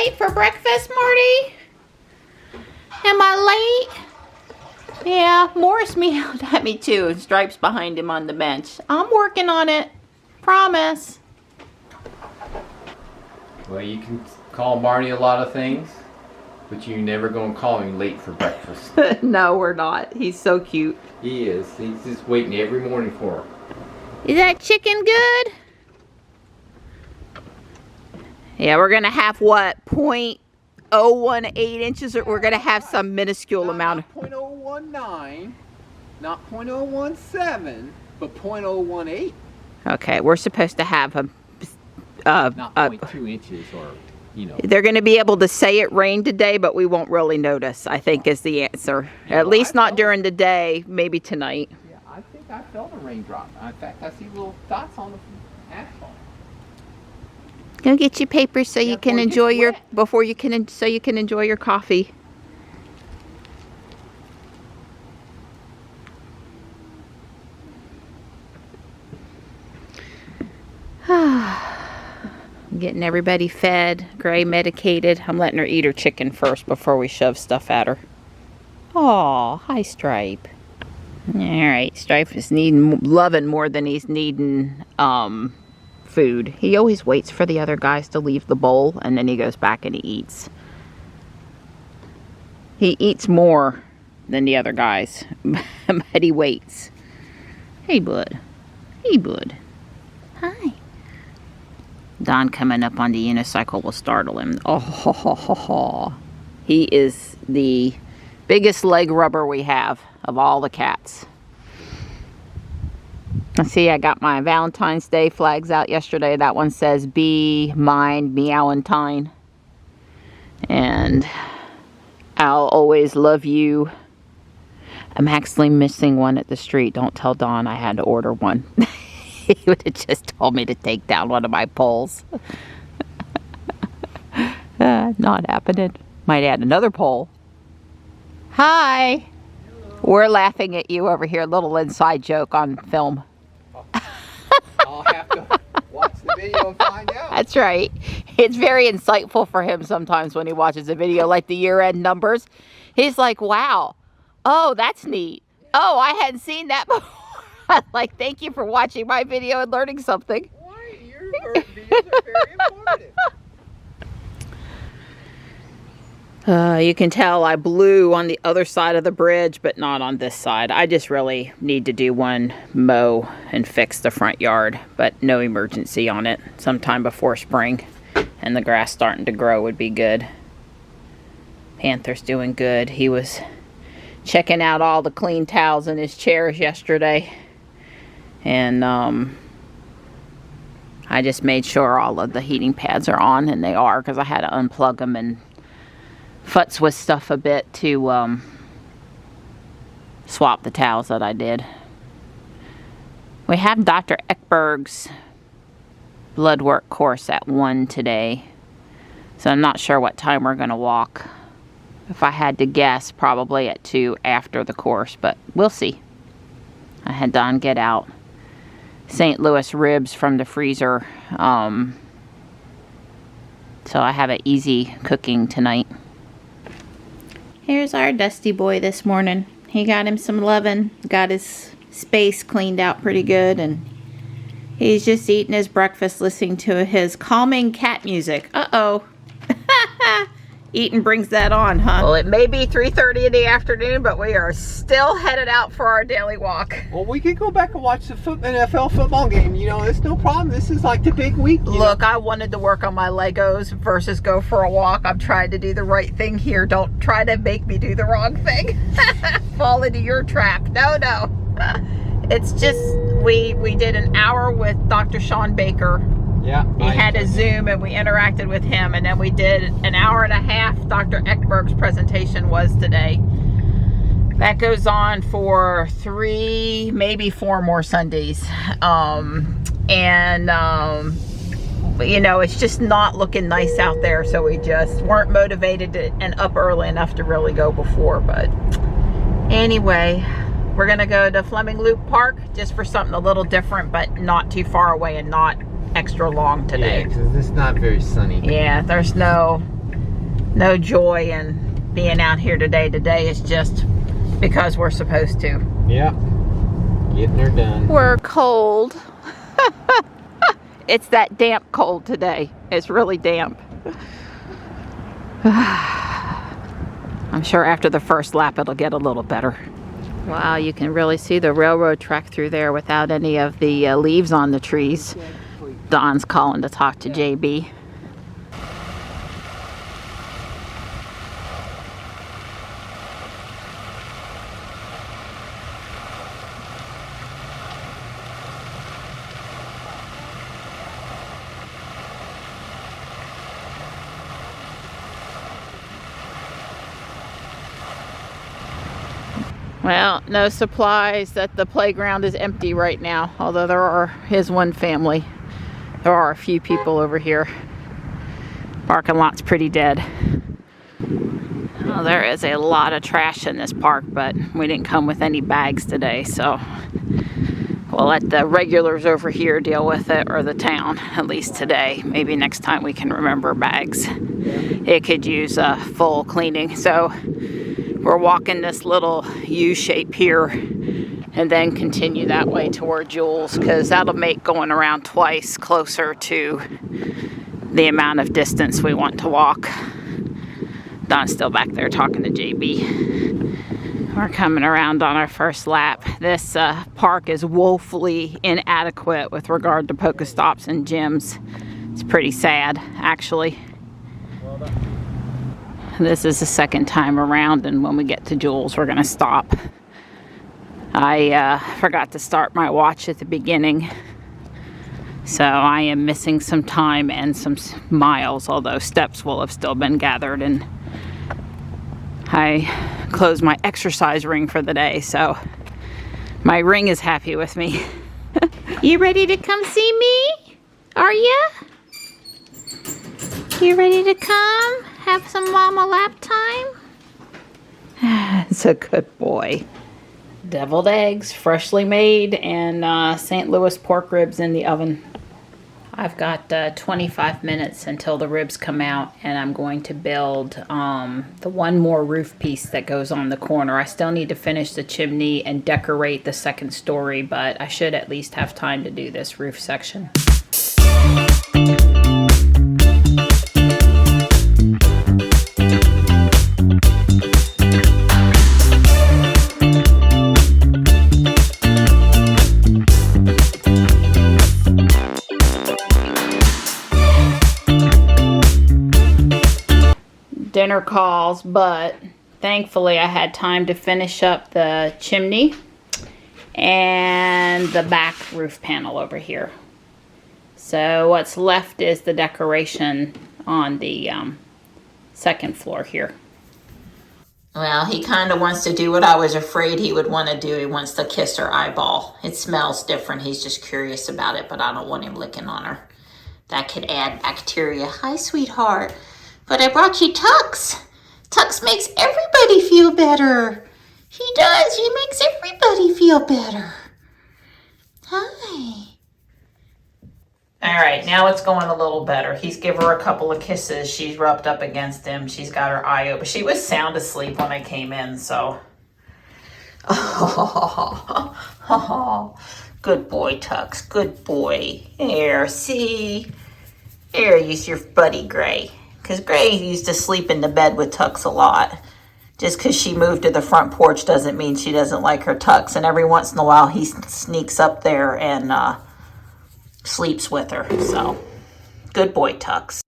late for breakfast, Marty? Am I late? Yeah, Morris meowed at me too, and Stripe's behind him on the bench. I'm working on it. Promise. Well, you can call Marty a lot of things, but you're never going to call him late for breakfast. No, we're not. He's so cute. He is. He's just waiting every morning for her. Is that chicken good? Yeah, we're going to have what? 0.018 inches, or we're going to have some minuscule amount. Not 0.019, not 0.017, but 0.018. Okay, we're supposed to have a... not 0.2 inches or, you know. They're going to be able to say it rained today, but we won't really notice, I think, is the answer. At least not during the day, maybe tonight. Yeah, I think I felt a raindrop. In fact, I see little dots on the asphalt. Go get your papers so you can enjoy your so you can enjoy your coffee. Getting everybody fed, Gray medicated. I'm letting her eat her chicken first before we shove stuff at her. Oh, hi Stripe. All right, Stripe is needing loving more than he's needing food. He always waits for the other guys to leave the bowl, and then he goes back and he eats. He eats more than the other guys, but he waits. Hey, bud. Hey, bud. Hi. Don coming up on the unicycle will startle him. Oh, ho, ho, ho, ho. He is the biggest leg rubber we have of all the cats. Let's see, I got my Valentine's Day flags out yesterday. That one says, be mine, meowentine. And I'll always love you. I'm actually missing one at the street. Don't tell Don I had to order one. He would have just told me to take down one of my poles. Not happening. Might add another pole. Hi. Hello. We're laughing at you over here. Little inside joke on film. I'll have to watch the video and find out. That's right. It's very insightful for him sometimes when he watches a video like the year-end numbers. He's like, wow. Oh, that's neat. Oh, I hadn't seen that before. Like, thank you for watching my video and learning something. Why? Your videos are very informative. You can tell I blew on the other side of the bridge, but not on this side. I just really need to do one mow and fix the front yard, but no emergency on it. Sometime before spring and the grass starting to grow would be good. Panther's doing good. He was checking out all the clean towels in his chairs yesterday. And I just made sure all of the heating pads are on, and they are, because I had to unplug them and futz with stuff a bit to swap the towels that I did. We have Dr. Ekberg's blood work course at 1 today, so I'm not sure what time we're going to walk. If I had to guess, probably at 2 after the course, but we'll see. I had Don get out St. Louis ribs from the freezer, so I have an easy cooking tonight. Here's our Dusty boy this morning. He got him some loving, got his space cleaned out pretty good, and he's just eating his breakfast listening to his calming cat music. Uh-oh. Eating brings that on, huh? Well, it may be 3:30 in the afternoon, but we are still headed out for our daily walk. Well, we could go back and watch the NFL football game. You know, it's no problem. This is like the big week. Look, I wanted to work on my Legos versus go for a walk. I'm trying to do the right thing here. Don't try to make me do the wrong thing. Fall into your trap. No, no. It's just, we did an hour with Dr. Sean Baker. Yeah. He had a Zoom and we interacted with him, and then we did an hour and a half. Dr. Ekberg's presentation was today. That goes on for 3, maybe 4 more Sundays. You know, it's just not looking nice out there, so we just weren't motivated and up early enough to really go before. But anyway, we're gonna go to Fleming Loop Park just for something a little different, but not too far away and not extra long today. Yeah, because it's not very sunny. Yeah, there's no no joy in being out here today. Today is just because we're supposed to. Yeah, getting her done. We're cold. It's that damp cold today. It's really damp. I'm sure after the first lap it'll get a little better. Wow, you can really see the railroad track through there without any of the leaves on the trees. Don's calling to talk to JB. Well, no surprise that the playground is empty right now, although there is one family. There are a few people over here. Parking lot's pretty dead. Well, there is a lot of trash in this park, but we didn't come with any bags today, so we'll let the regulars over here deal with it, or the town, at least today. Maybe next time we can remember bags. It could use a full cleaning. So we're walking this little U shape here and then continue that way toward Jules, because that'll make going around twice closer to the amount of distance we want to walk. Don's still back there talking to JB. We're coming around on our first lap. This park is woefully inadequate with regard to Pokestops and gyms. It's pretty sad, actually. This is the second time around, and when we get to Jules, we're gonna stop. I forgot to start my watch at the beginning, so I am missing some time and some miles, although steps will have still been gathered, and I closed my exercise ring for the day, so my ring is happy with me. You ready to come see me? Are ya? You ready to come? Have some mama lap time? It's a good boy. Deviled eggs, freshly made, and St. Louis pork ribs in the oven. I've got 25 minutes until the ribs come out, and I'm going to build the one more roof piece that goes on the corner. I still need to finish the chimney and decorate the second story, but I should at least have time to do this roof section. Dinner calls, but thankfully I had time to finish up the chimney and the back roof panel over here. So what's left is the decoration on the second floor here. Well, he kind of wants to do what I was afraid he would want to do. He wants to kiss her eyeball. It smells different. He's just curious about it, but I don't want him licking on her. That could add bacteria. Hi, sweetheart. But I brought you Tux. Tux makes everybody feel better. He does. He makes everybody feel better. Hi. All right, now it's going a little better. He's given her a couple of kisses. She's rubbed up against him. She's got her eye open. She was sound asleep when I came in, so. Oh, good boy, Tux. Good boy. There, see? There, use your buddy, Gray. Because Gray used to sleep in the bed with Tux a lot. Just because she moved to the front porch doesn't mean she doesn't like her Tux. And every once in a while, he sneaks up there and sleeps with her. So, good boy, Tux.